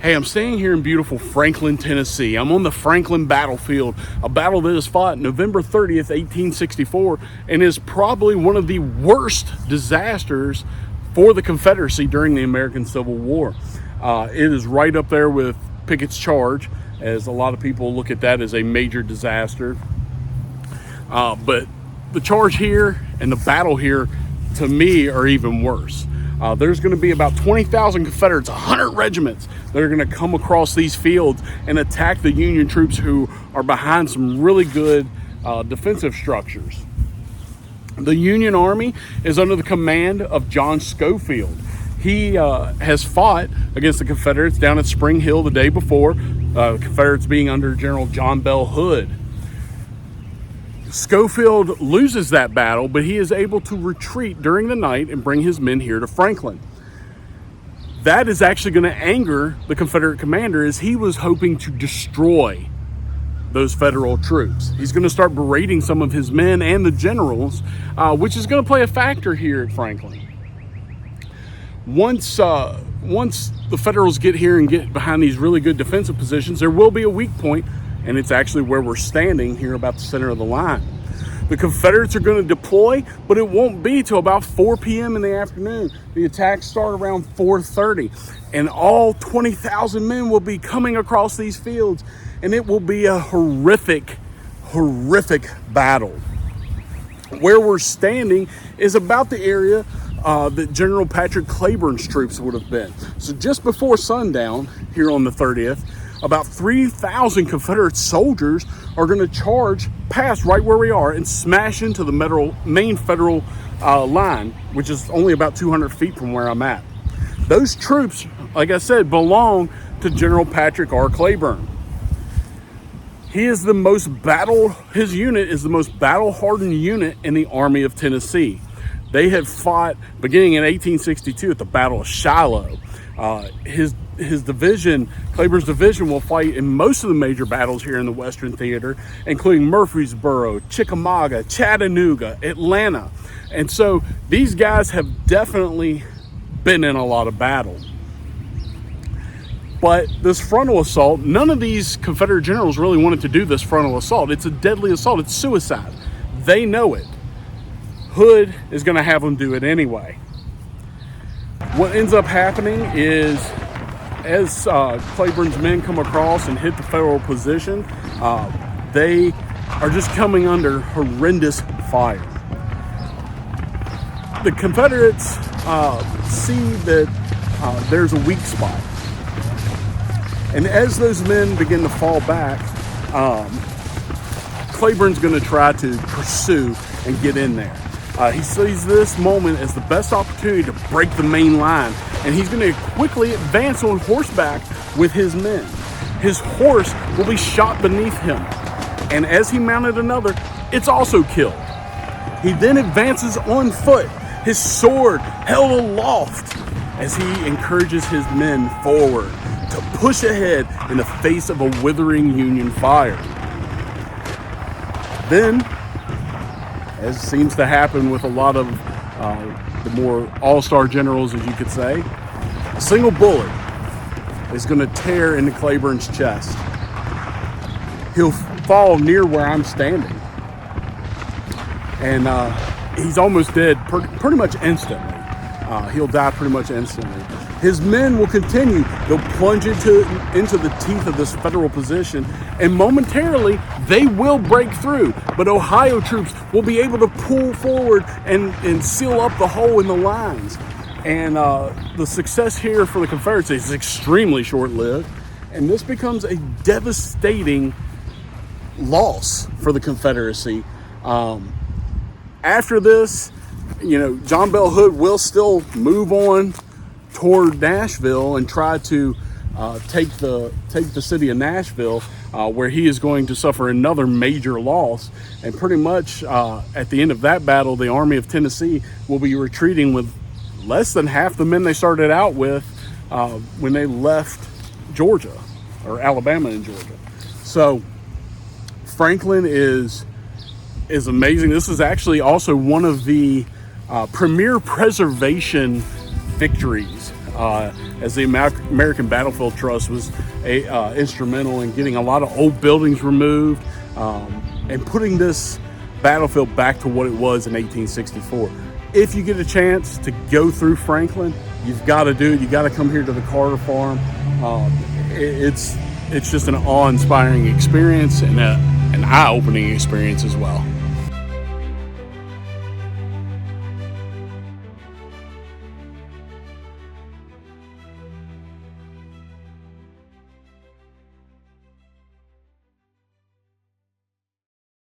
Hey, I'm staying here in beautiful Franklin, Tennessee. I'm on the Franklin battlefield, a battle that is fought November 30th, 1864, and is probably one of the worst disasters for the Confederacy during the American Civil War. It is right up there with Pickett's Charge, as a lot of people look at that as a major disaster. But the charge here and the battle here, to me, are even worse. There's going to be about 20,000 Confederates, 100 regiments that are going to come across these fields and attack the Union troops who are behind some really good defensive structures. The Union Army is under the command of John Schofield. He has fought against the Confederates down at Spring Hill the day before, the Confederates being under General John Bell Hood. Schofield loses that battle, but he is able to retreat during the night and bring his men here to Franklin. That is actually going to anger the Confederate commander, as he was hoping to destroy those Federal troops. He's going to start berating some of his men and the generals, which is going to play a factor here at Franklin. Once the Federals get here and get behind these really good defensive positions, there will be a weak point, and it's actually where we're standing here, about the center of the line. The Confederates are going to deploy, but it won't be till about 4 p.m. in the afternoon. The attacks start around 4:30, and all 20,000 men will be coming across these fields, and it will be a horrific battle. Where we're standing is about the area that General Patrick Cleburne's troops would have been. So just before sundown here on the 30th, about 3,000 Confederate soldiers are going to charge past right where we are and smash into the main Federal line, which is only about 200 feet from where I'm at. Those troops, like I said, belong to General Patrick R. Cleburne. His unit is the most battle-hardened unit in the Army of Tennessee. They had fought beginning in 1862 at the Battle of Shiloh. His division, Cleburne's division, will fight in most of the major battles here in the Western Theater, including Murfreesboro, Chickamauga, Chattanooga, Atlanta. And so these guys have definitely been in a lot of battle. But this frontal assault, none of these Confederate generals really wanted to do this frontal assault. It's a deadly assault. It's suicide. They know it. Hood is going to have them do it anyway. What ends up happening is, as Cleburne's men come across and hit the Federal position, they are just coming under horrendous fire. The Confederates see that there's a weak spot. And as those men begin to fall back, Cleburne's going to try to pursue and get in there. He sees this moment as the best opportunity to break the main line, and he's going to quickly advance on horseback with his men. His horse will be shot beneath him, and as he mounted another, it's also killed. He then advances on foot, his sword held aloft, as he encourages his men forward to push ahead in the face of a withering Union fire. Then, as seems to happen with a lot of the more all-star generals, as you could say, a single bullet is going to tear into Cleburne's chest. He'll fall near where I'm standing, and he's almost dead pretty much instantly. He'll die pretty much instantly. His men will continue. They'll plunge into the teeth of this Federal position, and momentarily they will break through. But Ohio troops will be able to pull forward and seal up the hole in the lines. And the success here for the Confederacy is extremely short-lived, and this becomes a devastating loss for the Confederacy. After this, John Bell Hood will still move on toward Nashville and try to take the city of Nashville, where he is going to suffer another major loss. And pretty much at the end of that battle, the Army of Tennessee will be retreating with less than half the men they started out with when they left Georgia, or Alabama and Georgia. So Franklin is amazing. This is actually also one of the premier preservation victories as the American Battlefield Trust was instrumental in getting a lot of old buildings removed and putting this battlefield back to what it was in 1864. If you get a chance to go through Franklin, you've got to do it. You got to come here to the Carter Farm. It's just an awe-inspiring experience and an eye-opening experience as well.